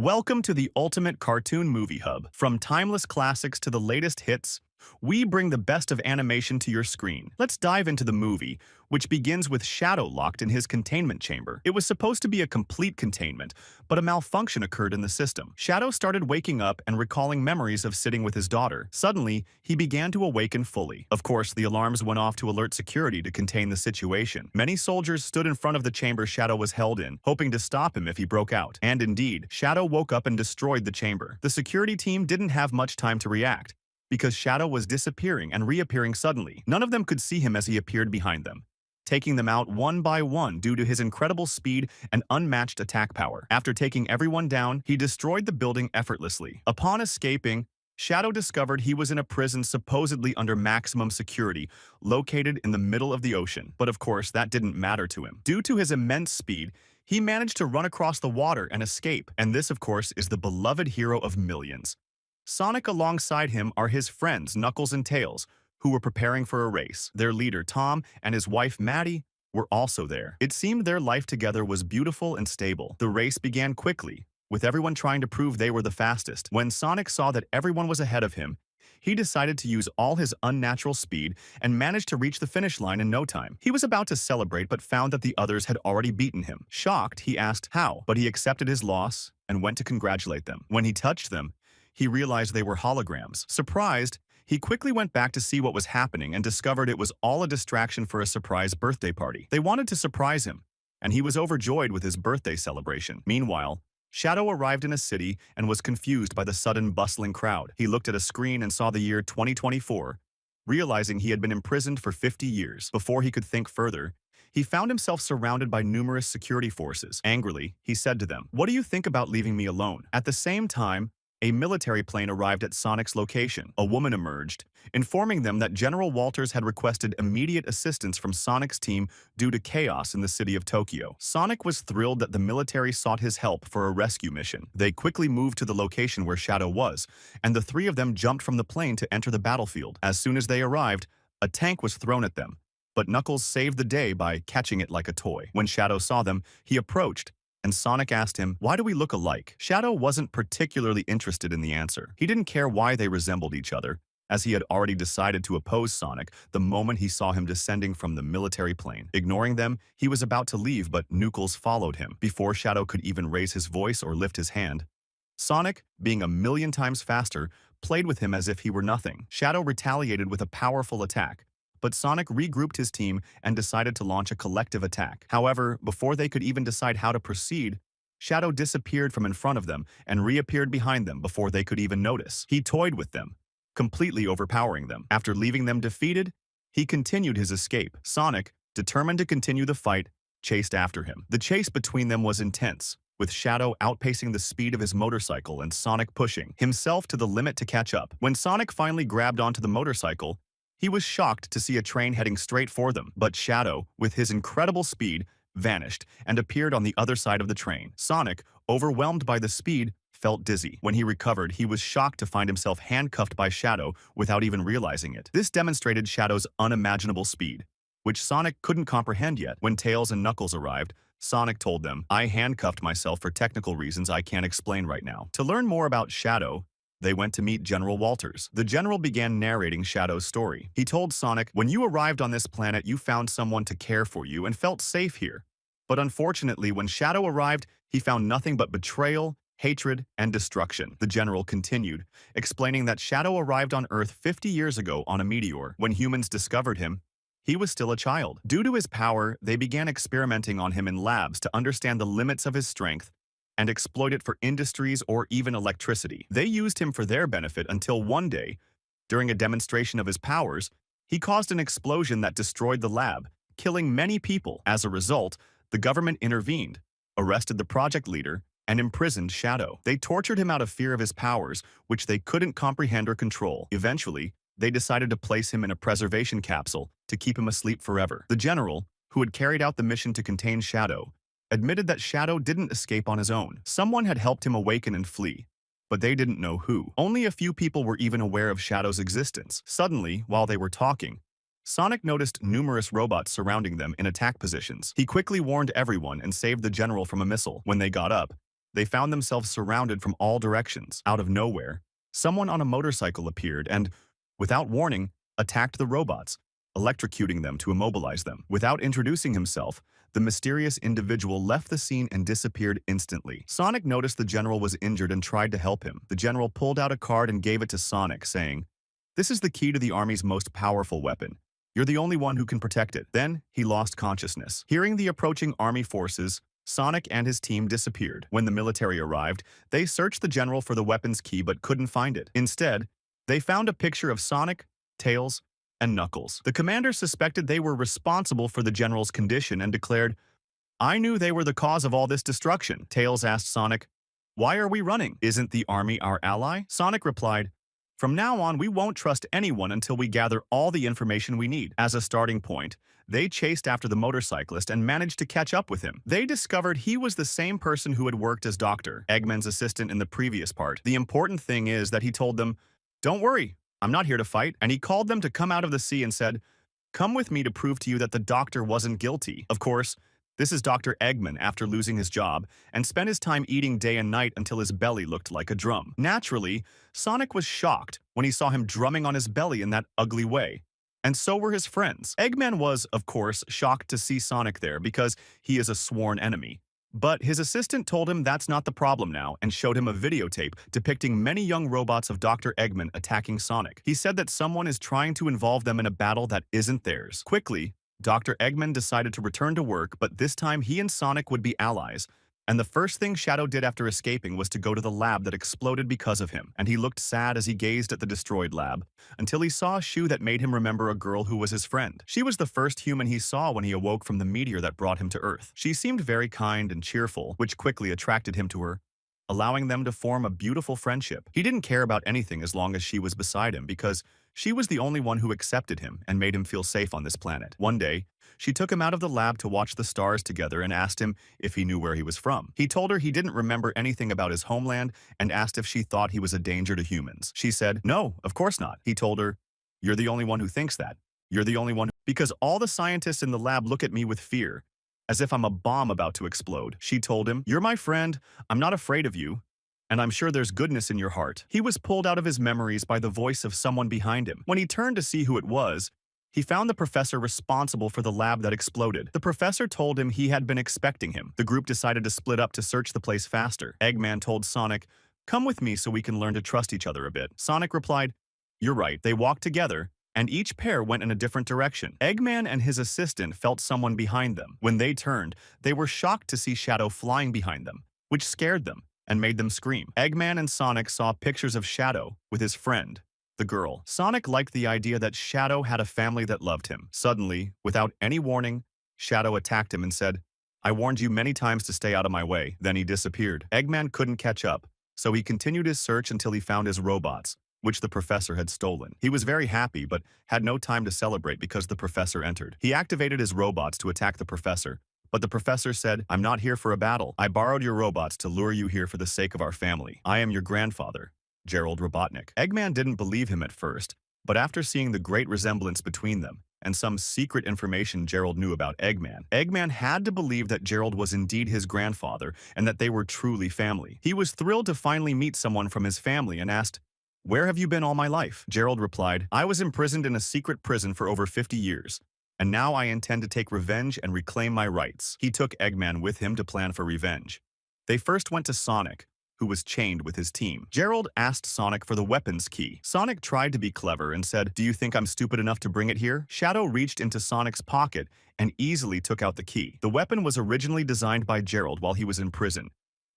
Welcome to the Ultimate Cartoon Movie Hub. From timeless classics to the latest hits, we bring the best of animation to your screen. Let's dive into the movie, which begins with Shadow locked in his containment chamber. It was supposed to be a complete containment, but a malfunction occurred in the system. Shadow started waking up and recalling memories of sitting with his daughter. Suddenly, he began to awaken fully. Of course, the alarms went off to alert security to contain the situation. Many soldiers stood in front of the chamber Shadow was held in, hoping to stop him if he broke out. And indeed, Shadow woke up and destroyed the chamber. The security team didn't have much time to react, because Shadow was disappearing and reappearing suddenly. None of them could see him as he appeared behind them, taking them out one by one due to his incredible speed and unmatched attack power. After taking everyone down, he destroyed the building effortlessly. Upon escaping, Shadow discovered he was in a prison supposedly under maximum security, located in the middle of the ocean. But of course, that didn't matter to him. Due to his immense speed, he managed to run across the water and escape. And this, of course, is the beloved hero of millions. Sonic alongside him are his friends Knuckles and Tails, who were preparing for a race. Their leader Tom and his wife Maddie were also there. It seemed their life together was beautiful and stable. The race began quickly, with everyone trying to prove they were the fastest. When Sonic saw that everyone was ahead of him, he decided to use all his unnatural speed and managed to reach the finish line in no time. He was about to celebrate but found that the others had already beaten him. Shocked, he asked how, but he accepted his loss and went to congratulate them. When he touched them, he realized they were holograms. Surprised, he quickly went back to see what was happening and discovered it was all a distraction for a surprise birthday party. They wanted to surprise him, and he was overjoyed with his birthday celebration. Meanwhile, Shadow arrived in a city and was confused by the sudden bustling crowd. He looked at a screen and saw the year 2024, realizing he had been imprisoned for 50 years. Before he could think further, he found himself surrounded by numerous security forces. Angrily, he said to them, "What do you think about leaving me alone?" At the same time, a military plane arrived at Sonic's location. A woman emerged, informing them that General Walters had requested immediate assistance from Sonic's team due to chaos in the city of Tokyo. Sonic was thrilled that the military sought his help for a rescue mission. They quickly moved to the location where Shadow was, and the three of them jumped from the plane to enter the battlefield. As soon as they arrived, a tank was thrown at them, but Knuckles saved the day by catching it like a toy. When Shadow saw them, he approached, and Sonic asked him, "Why do we look alike?" Shadow wasn't particularly interested in the answer. He didn't care why they resembled each other, as he had already decided to oppose Sonic the moment he saw him descending from the military plane. Ignoring them, he was about to leave, but Knuckles followed him. Before Shadow could even raise his voice or lift his hand, Sonic, being a million times faster, played with him as if he were nothing. Shadow retaliated with a powerful attack, but Sonic regrouped his team and decided to launch a collective attack. However, before they could even decide how to proceed, Shadow disappeared from in front of them and reappeared behind them before they could even notice. He toyed with them, completely overpowering them. After leaving them defeated, he continued his escape. Sonic, determined to continue the fight, chased after him. The chase between them was intense, with Shadow outpacing the speed of his motorcycle and Sonic pushing himself to the limit to catch up. When Sonic finally grabbed onto the motorcycle, he was shocked to see a train heading straight for them, but Shadow, with his incredible speed, vanished and appeared on the other side of the train. Sonic, overwhelmed by the speed, felt dizzy. When he recovered, he was shocked to find himself handcuffed by Shadow without even realizing it. This demonstrated Shadow's unimaginable speed, which Sonic couldn't comprehend yet. When Tails and Knuckles arrived, Sonic told them, "I handcuffed myself for technical reasons I can't explain right now." To learn more about Shadow, they went to meet General Walters. The general began narrating Shadow's story. He told Sonic, "When you arrived on this planet, you found someone to care for you and felt safe here. But unfortunately, when Shadow arrived, he found nothing but betrayal, hatred, and destruction." The general continued, explaining that Shadow arrived on Earth 50 years ago on a meteor. When humans discovered him, he was still a child. Due to his power, they began experimenting on him in labs to understand the limits of his strength and exploit it for industries or even electricity. They used him for their benefit until one day, during a demonstration of his powers, he caused an explosion that destroyed the lab, killing many people. As a result, the government intervened, arrested the project leader, and imprisoned Shadow. They tortured him out of fear of his powers, which they couldn't comprehend or control. Eventually, they decided to place him in a preservation capsule to keep him asleep forever. The general, who had carried out the mission to contain Shadow, admitted that Shadow didn't escape on his own. Someone had helped him awaken and flee, but they didn't know who. Only a few people were even aware of Shadow's existence. Suddenly, while they were talking, Sonic noticed numerous robots surrounding them in attack positions. He quickly warned everyone and saved the general from a missile. When they got up, They found themselves surrounded from all directions. Out of nowhere, someone on a motorcycle appeared and, without warning, attacked the robots, electrocuting them to immobilize them. Without introducing himself, the mysterious individual left the scene and disappeared instantly. Sonic noticed the general was injured and tried to help him. The general pulled out a card and gave it to Sonic, saying, "This is the key to the army's most powerful weapon. You're the only one who can protect it." Then, he lost consciousness. Hearing the approaching army forces, Sonic and his team disappeared. When the military arrived, they searched the general for the weapon's key but couldn't find it. Instead, they found a picture of Sonic, Tails, and Knuckles. The commander suspected they were responsible for the general's condition and declared, "I knew they were the cause of all this destruction." Tails asked Sonic, "Why are we running? Isn't the army our ally?" Sonic replied, "From now on, we won't trust anyone until we gather all the information we need." As a starting point, they chased after the motorcyclist and managed to catch up with him. They discovered he was the same person who had worked as Dr. Eggman's assistant in the previous part. The important thing is that he told them, "Don't worry, I'm not here to fight," and he called them to come out of the sea and said, "Come with me to prove to you that the doctor wasn't guilty." Of course, this is Dr. Eggman after losing his job and spent his time eating day and night until his belly looked like a drum. Naturally, Sonic was shocked when he saw him drumming on his belly in that ugly way. And so were his friends. Eggman was, of course, shocked to see Sonic there because he is a sworn enemy. But his assistant told him that's not the problem now and showed him a videotape depicting many young robots of Dr. Eggman attacking Sonic. He said that someone is trying to involve them in a battle that isn't theirs. Quickly, Dr. Eggman decided to return to work, but this time he and Sonic would be allies. And the first thing Shadow did after escaping was to go to the lab that exploded because of him. And he looked sad as he gazed at the destroyed lab, until he saw a shoe that made him remember a girl who was his friend. She was the first human he saw when he awoke from the meteor that brought him to Earth. She seemed very kind and cheerful, which quickly attracted him to her, allowing them to form a beautiful friendship. He didn't care about anything as long as she was beside him because she was the only one who accepted him and made him feel safe on this planet. One day, she took him out of the lab to watch the stars together and asked him if he knew where he was from. He told her he didn't remember anything about his homeland and asked if she thought he was a danger to humans. She said, "No, of course not." He told her, "You're the only one who thinks that. You're the only one because all the scientists in the lab look at me with fear, as if I'm a bomb about to explode." She told him, "You're my friend, I'm not afraid of you, and I'm sure there's goodness in your heart." He was pulled out of his memories by the voice of someone behind him. When he turned to see who it was, he found the professor responsible for the lab that exploded. The professor told him he had been expecting him. The group decided to split up to search the place faster. Eggman told Sonic, "Come with me so we can learn to trust each other a bit." Sonic replied, "You're right." They walked together, and each pair went in a different direction. Eggman and his assistant felt someone behind them. When they turned, they were shocked to see Shadow flying behind them, which scared them and made them scream. Eggman and Sonic saw pictures of Shadow with his friend, the girl. Sonic liked the idea that Shadow had a family that loved him. Suddenly, without any warning, Shadow attacked him and said, "I warned you many times to stay out of my way." Then he disappeared. Eggman couldn't catch up, so he continued his search until he found his robots, which the professor had stolen. He was very happy but had no time to celebrate because the professor entered. He activated his robots to attack the professor, but the professor said, "I'm not here for a battle. I borrowed your robots to lure you here for the sake of our family. I am your grandfather, Gerald Robotnik." Eggman didn't believe him at first, but after seeing the great resemblance between them and some secret information Gerald knew about Eggman, Eggman had to believe that Gerald was indeed his grandfather and that they were truly family. He was thrilled to finally meet someone from his family and asked, "Where have you been all my life?" Gerald replied, "I was imprisoned in a secret prison for over 50 years. And now I intend to take revenge and reclaim my rights." He took Eggman with him to plan for revenge. They first went to Sonic, who was chained with his team. Gerald asked Sonic for the weapons key. Sonic tried to be clever and said, "Do you think I'm stupid enough to bring it here?" Shadow reached into Sonic's pocket and easily took out the key. The weapon was originally designed by Gerald while he was in prison,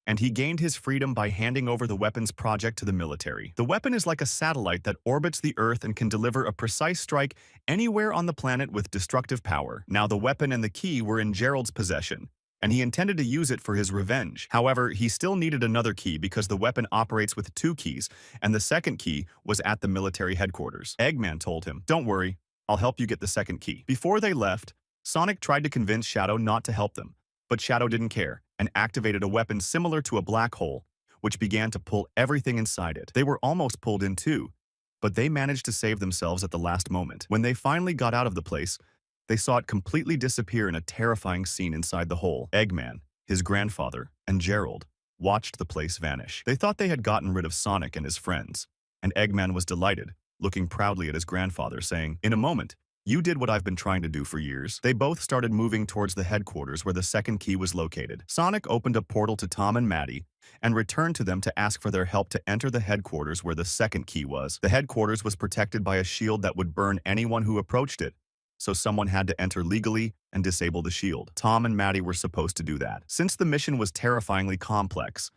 and he gained his freedom by handing over the weapons project to the military. The weapon is like a satellite that orbits the Earth and can deliver a precise strike anywhere on the planet with destructive power. Now the weapon and the key were in Gerald's possession, and he intended to use it for his revenge. However, he still needed another key because the weapon operates with 2 keys, and the second key was at the military headquarters. Eggman told him, "Don't worry, I'll help you get the second key." Before they left, Sonic tried to convince Shadow not to help them, but Shadow didn't care and activated a weapon similar to a black hole, which began to pull everything inside it. They were almost pulled in too, but they managed to save themselves at the last moment. When they finally got out of the place, they saw it completely disappear in a terrifying scene inside the hole. Eggman, his grandfather, and Gerald watched the place vanish. They thought they had gotten rid of Sonic and his friends, and Eggman was delighted, looking proudly at his grandfather, saying, "In a moment, you did what I've been trying to do for years." They both started moving towards the headquarters where the second key was located. Sonic opened a portal to Tom and Maddie and returned to them to ask for their help to enter the headquarters where the second key was. The headquarters was protected by a shield that would burn anyone who approached it, so someone had to enter legally and disable the shield. Tom and Maddie were supposed to do that. Since the mission was terrifyingly complex,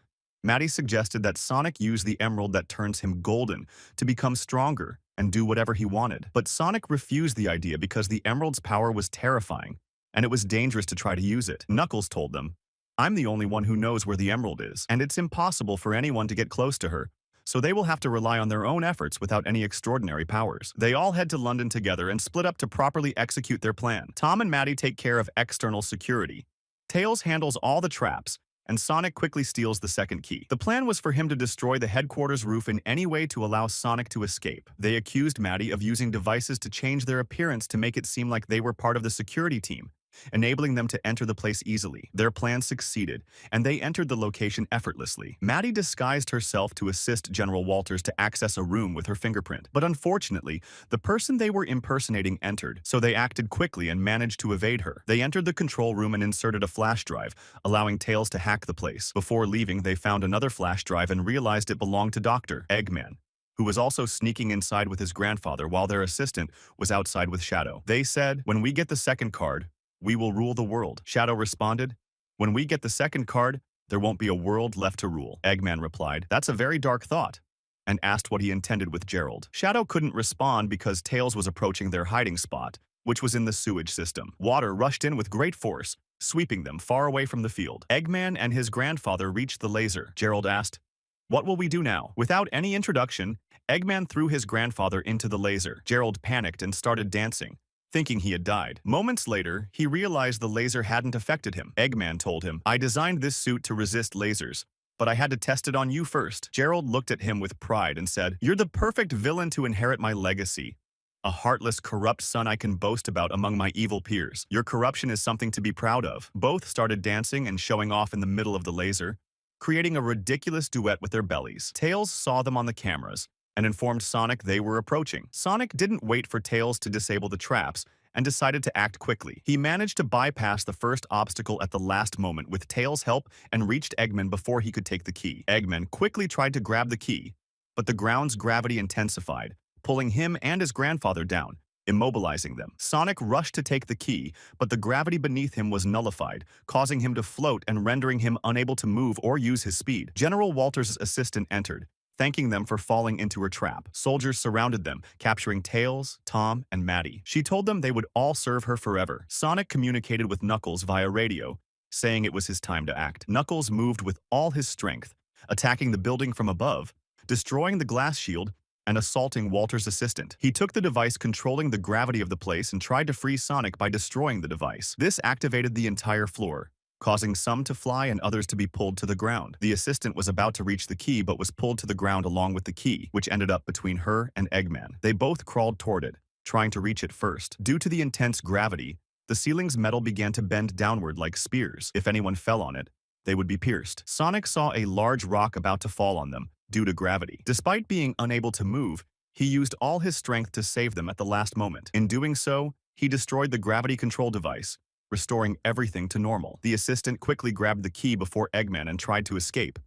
Maddie suggested that Sonic use the emerald that turns him golden to become stronger and do whatever he wanted. But Sonic refused the idea because the emerald's power was terrifying, and it was dangerous to try to use it. Knuckles told them, "I'm the only one who knows where the emerald is, and it's impossible for anyone to get close to her, so they will have to rely on their own efforts without any extraordinary powers." They all head to London together and split up to properly execute their plan. Tom and Maddie take care of external security. Tails handles all the traps, and Sonic quickly steals the second key. The plan was for him to destroy the headquarters roof in any way to allow Sonic to escape. They accused Maddie of using devices to change their appearance to make it seem like they were part of the security team, enabling them to enter the place easily. Their plan succeeded, and they entered the location effortlessly. Maddie disguised herself to assist General Walters to access a room with her fingerprint. But unfortunately, the person they were impersonating entered, so they acted quickly and managed to evade her. They entered the control room and inserted a flash drive, allowing Tails to hack the place. Before leaving, they found another flash drive and realized it belonged to Dr. Eggman, who was also sneaking inside with his grandfather while their assistant was outside with Shadow. They said, "When we get the second card, we will rule the world." Shadow responded, "When we get the second card, there won't be a world left to rule." Eggman replied, "That's a very dark thought," and asked what he intended with Gerald. Shadow couldn't respond because Tails was approaching their hiding spot, which was in the sewage system. Water rushed in with great force, sweeping them far away from the field. Eggman and his grandfather reached the laser. Gerald asked, "What will we do now?" Without any introduction, Eggman threw his grandfather into the laser. Gerald panicked and started dancing, thinking he had died. Moments later, he realized the laser hadn't affected him. Eggman told him, "I designed this suit to resist lasers, but I had to test it on you first." Gerald looked at him with pride and said, "You're the perfect villain to inherit my legacy. A heartless, corrupt son I can boast about among my evil peers. Your corruption is something to be proud of." Both started dancing and showing off in the middle of the laser, creating a ridiculous duet with their bellies. Tails saw them on the cameras and informed Sonic they were approaching. Sonic didn't wait for Tails to disable the traps and decided to act quickly. He managed to bypass the first obstacle at the last moment with Tails' help and reached Eggman before he could take the key. Eggman quickly tried to grab the key, but the ground's gravity intensified, pulling him and his grandfather down, immobilizing them. Sonic rushed to take the key, but the gravity beneath him was nullified, causing him to float and rendering him unable to move or use his speed. General Walters' assistant entered, thanking them for falling into her trap. Soldiers surrounded them, capturing Tails, Tom, and Maddie. She told them they would all serve her forever. Sonic communicated with Knuckles via radio, saying it was his time to act. Knuckles moved with all his strength, attacking the building from above, destroying the glass shield, and assaulting Walter's assistant. He took the device controlling the gravity of the place and tried to free Sonic by destroying the device. This activated the entire floor, causing some to fly and others to be pulled to the ground. The assistant was about to reach the key but was pulled to the ground along with the key, which ended up between her and Eggman. They both crawled toward it, trying to reach it first. Due to the intense gravity, the ceiling's metal began to bend downward like spears. If anyone fell on it, they would be pierced. Sonic saw a large rock about to fall on them due to gravity. Despite being unable to move, he used all his strength to save them at the last moment. In doing so, he destroyed the gravity control device, restoring everything to normal. The assistant quickly grabbed the key before Eggman and tried to escape.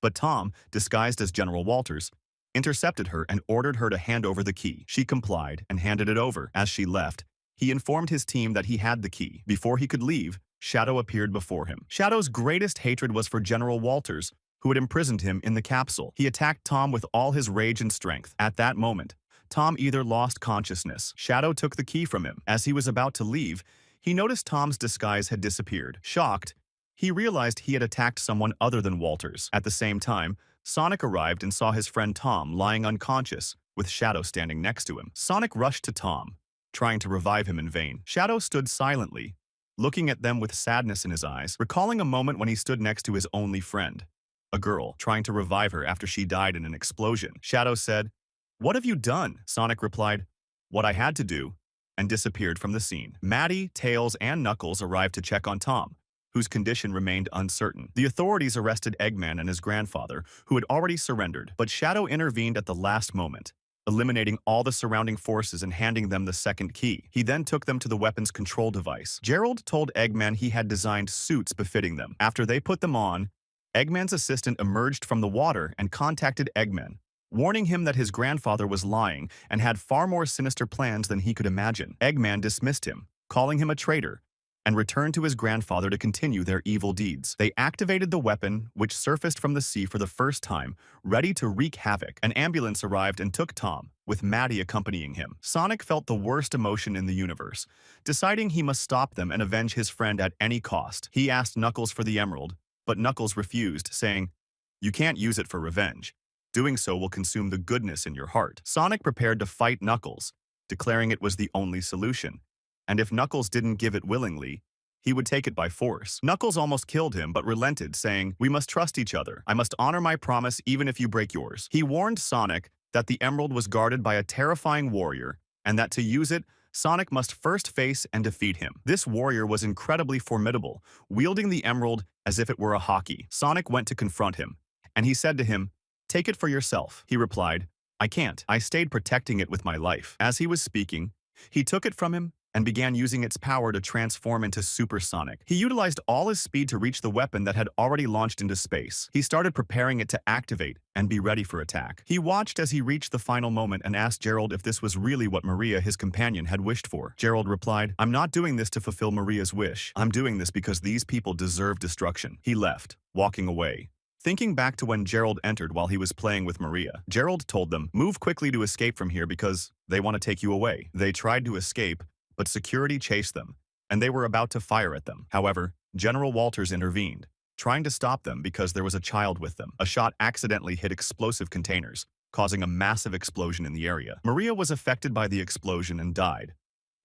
But Tom, disguised as General Walters, intercepted her and ordered her to hand over the key. She complied and handed it over. As she left, he informed his team that he had the key. Before he could leave, Shadow appeared before him. Shadow's greatest hatred was for General Walters, who had imprisoned him in the capsule. He attacked Tom with all his rage and strength. At that moment, Tom either lost consciousness. Shadow took the key from him. As he was about to leave, he noticed Tom's disguise had disappeared. Shocked, he realized he had attacked someone other than Walters. At the same time, Sonic arrived and saw his friend Tom lying unconscious, with Shadow standing next to him. Sonic rushed to Tom, trying to revive him in vain. Shadow stood silently, looking at them with sadness in his eyes, recalling a moment when he stood next to his only friend, a girl, trying to revive her after she died in an explosion. Shadow said, "What have you done?" Sonic replied, "What I had to do," and disappeared from the scene. Maddie, Tails, and Knuckles arrived to check on Tom, whose condition remained uncertain. The authorities arrested Eggman and his grandfather, who had already surrendered, but Shadow intervened at the last moment, eliminating all the surrounding forces and handing them the second key. He then took them to the weapon's control device. Gerald told Eggman he had designed suits befitting them. After they put them on, Eggman's assistant emerged from the water and contacted Eggman, warning him that his grandfather was lying and had far more sinister plans than he could imagine. Eggman dismissed him, calling him a traitor, and returned to his grandfather to continue their evil deeds. They activated the weapon, which surfaced from the sea for the first time, ready to wreak havoc. An ambulance arrived and took Tom, with Maddie accompanying him. Sonic felt the worst emotion in the universe, deciding he must stop them and avenge his friend at any cost. He asked Knuckles for the emerald, but Knuckles refused, saying, "You can't use it for revenge. Doing so will consume the goodness in your heart." Sonic prepared to fight Knuckles, declaring it was the only solution, and if Knuckles didn't give it willingly, he would take it by force. Knuckles almost killed him but relented, saying, "We must trust each other. I must honor my promise even if you break yours." He warned Sonic that the emerald was guarded by a terrifying warrior, and that to use it, Sonic must first face and defeat him. This warrior was incredibly formidable, wielding the emerald as if it were a hockey. Sonic went to confront him, and he said to him, "Take it for yourself." He replied, "I can't. I stayed protecting it with my life." As he was speaking, he took it from him and began using its power to transform into Super Sonic. He utilized all his speed to reach the weapon that had already launched into space. He started preparing it to activate and be ready for attack. He watched as he reached the final moment and asked Gerald if this was really what Maria, his companion, had wished for. Gerald replied, "I'm not doing this to fulfill Maria's wish. I'm doing this because these people deserve destruction." He left, walking away. Thinking back to when Gerald entered while he was playing with Maria, Gerald told them, "Move quickly to escape from here because they want to take you away." They tried to escape, but security chased them, and they were about to fire at them. However, General Walters intervened, trying to stop them because there was a child with them. A shot accidentally hit explosive containers, causing a massive explosion in the area. Maria was affected by the explosion and died,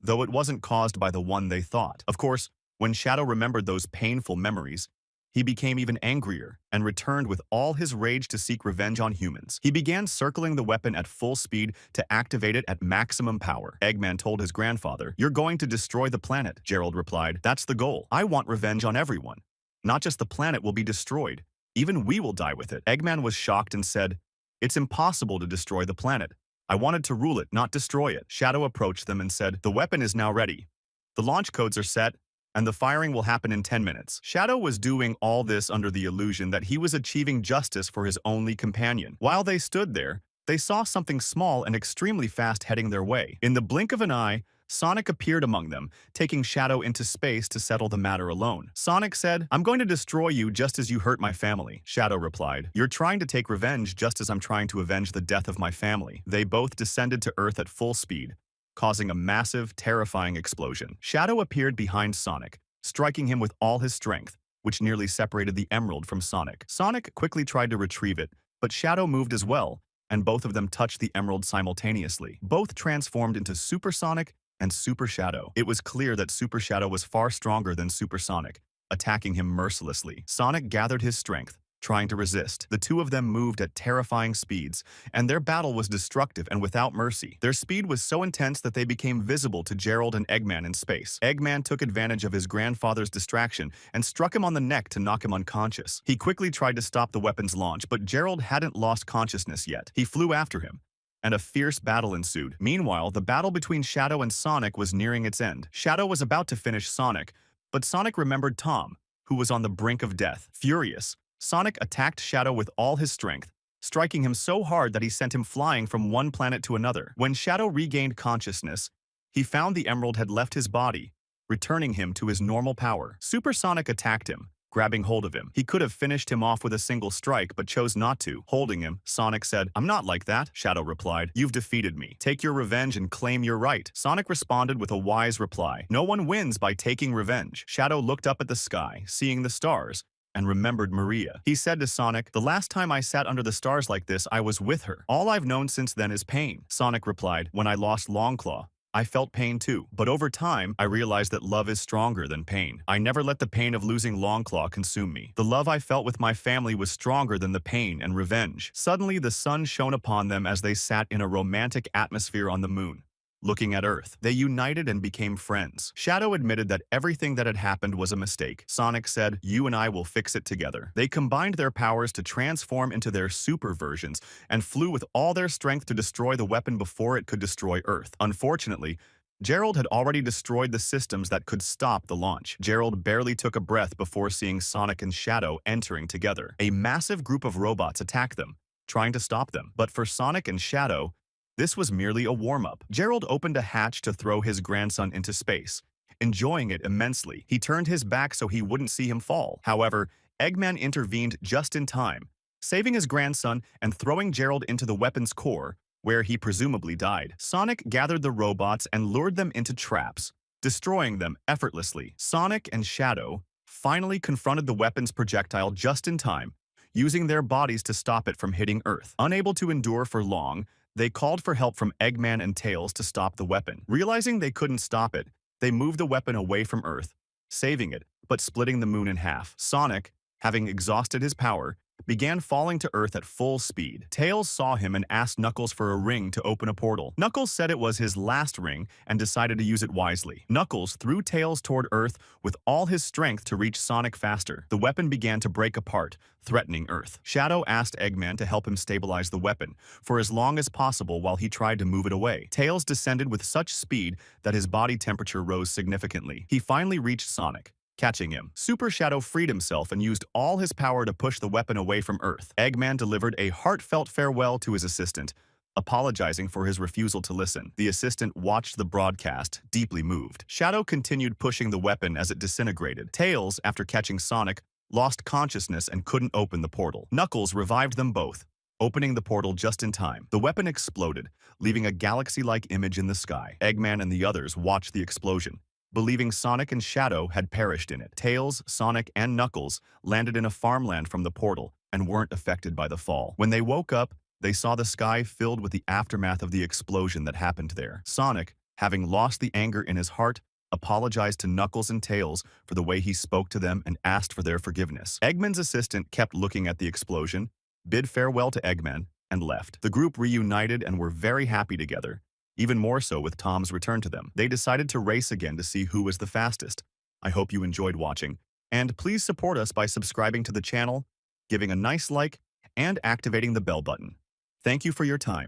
though it wasn't caused by the one they thought. Of course, when Shadow remembered those painful memories, he became even angrier and returned with all his rage to seek revenge on humans. He began circling the weapon at full speed to activate it at maximum power. Eggman told his grandfather, "You're going to destroy the planet." Gerald replied, "That's the goal. I want revenge on everyone. Not just the planet will be destroyed. Even we will die with it." Eggman was shocked and said, "It's impossible to destroy the planet. I wanted to rule it, not destroy it." Shadow approached them and said, "The weapon is now ready. The launch codes are set, and the firing will happen in 10 minutes. Shadow was doing all this under the illusion that he was achieving justice for his only companion. While they stood there, they saw something small and extremely fast heading their way. In the blink of an eye, Sonic appeared among them, taking Shadow into space to settle the matter alone. Sonic said, "I'm going to destroy you just as you hurt my family." Shadow replied, "You're trying to take revenge just as I'm trying to avenge the death of my family." They both descended to Earth at full speed, causing a massive, terrifying explosion. Shadow appeared behind Sonic, striking him with all his strength, which nearly separated the emerald from Sonic. Sonic quickly tried to retrieve it, but Shadow moved as well, and both of them touched the emerald simultaneously. Both transformed into Super Sonic and Super Shadow. It was clear that Super Shadow was far stronger than Super Sonic, attacking him mercilessly. Sonic gathered his strength, trying to resist. The two of them moved at terrifying speeds, and their battle was destructive and without mercy. Their speed was so intense that they became visible to Gerald and Eggman in space. Eggman took advantage of his grandfather's distraction and struck him on the neck to knock him unconscious. He quickly tried to stop the weapon's launch, but Gerald hadn't lost consciousness yet. He flew after him, and a fierce battle ensued. Meanwhile, the battle between Shadow and Sonic was nearing its end. Shadow was about to finish Sonic, but Sonic remembered Tom, who was on the brink of death. Furious, Sonic attacked Shadow with all his strength, striking him so hard that he sent him flying from one planet to another. When Shadow regained consciousness, he found the emerald had left his body, returning him to his normal power. Super Sonic attacked him, grabbing hold of him. He could have finished him off with a single strike, but chose not to. Holding him, Sonic said, "I'm not like that." Shadow replied, "You've defeated me. Take your revenge and claim your right." Sonic responded with a wise reply, "No one wins by taking revenge." Shadow looked up at the sky, seeing the stars, and remembered Maria. He said to Sonic, "The last time I sat under the stars like this, I was with her. All I've known since then is pain." Sonic replied, "When I lost Longclaw, I felt pain too. But over time, I realized that love is stronger than pain. I never let the pain of losing Longclaw consume me. The love I felt with my family was stronger than the pain and revenge." Suddenly, the sun shone upon them as they sat in a romantic atmosphere on the moon. looking at Earth. They united and became friends. Shadow admitted that everything that had happened was a mistake. Sonic said, "You and I will fix it together." They combined their powers to transform into their super versions and flew with all their strength to destroy the weapon before it could destroy Earth. Unfortunately, Gerald had already destroyed the systems that could stop the launch. Gerald barely took a breath before seeing Sonic and Shadow entering together. A massive group of robots attacked them, trying to stop them. But for Sonic and Shadow, this was merely a warm-up. Gerald opened a hatch to throw his grandson into space, enjoying it immensely. He turned his back so he wouldn't see him fall. However, Eggman intervened just in time, saving his grandson and throwing Gerald into the weapon's core, where he presumably died. Sonic gathered the robots and lured them into traps, destroying them effortlessly. Sonic and Shadow finally confronted the weapon's projectile just in time, using their bodies to stop it from hitting Earth. Unable to endure for long, they called for help from Eggman and Tails to stop the weapon. Realizing they couldn't stop it, they moved the weapon away from Earth, saving it, but splitting the moon in half. Sonic, having exhausted his power, began falling to Earth at full speed. Tails saw him and asked Knuckles for a ring to open a portal. Knuckles said it was his last ring and decided to use it wisely. Knuckles threw Tails toward Earth with all his strength to reach Sonic faster. The weapon began to break apart, threatening Earth. Shadow asked Eggman to help him stabilize the weapon for as long as possible while he tried to move it away. Tails descended with such speed that his body temperature rose significantly. He finally reached Sonic, catching him. Super Shadow freed himself and used all his power to push the weapon away from Earth. Eggman delivered a heartfelt farewell to his assistant, apologizing for his refusal to listen. The assistant watched the broadcast, deeply moved. Shadow continued pushing the weapon as it disintegrated. Tails, after catching Sonic, lost consciousness and couldn't open the portal. Knuckles revived them both, opening the portal just in time. The weapon exploded, leaving a galaxy-like image in the sky. Eggman and the others watched the explosion, believing Sonic and Shadow had perished in it. Tails, Sonic, and Knuckles landed in a farmland from the portal and weren't affected by the fall. When they woke up, they saw the sky filled with the aftermath of the explosion that happened there. Sonic, having lost the anger in his heart, apologized to Knuckles and Tails for the way he spoke to them and asked for their forgiveness. Eggman's assistant kept looking at the explosion, bid farewell to Eggman, and left. The group reunited and were very happy together, even more so with Tom's return to them. They decided to race again to see who was the fastest. I hope you enjoyed watching, and please support us by subscribing to the channel, giving a nice like, and activating the bell button. Thank you for your time.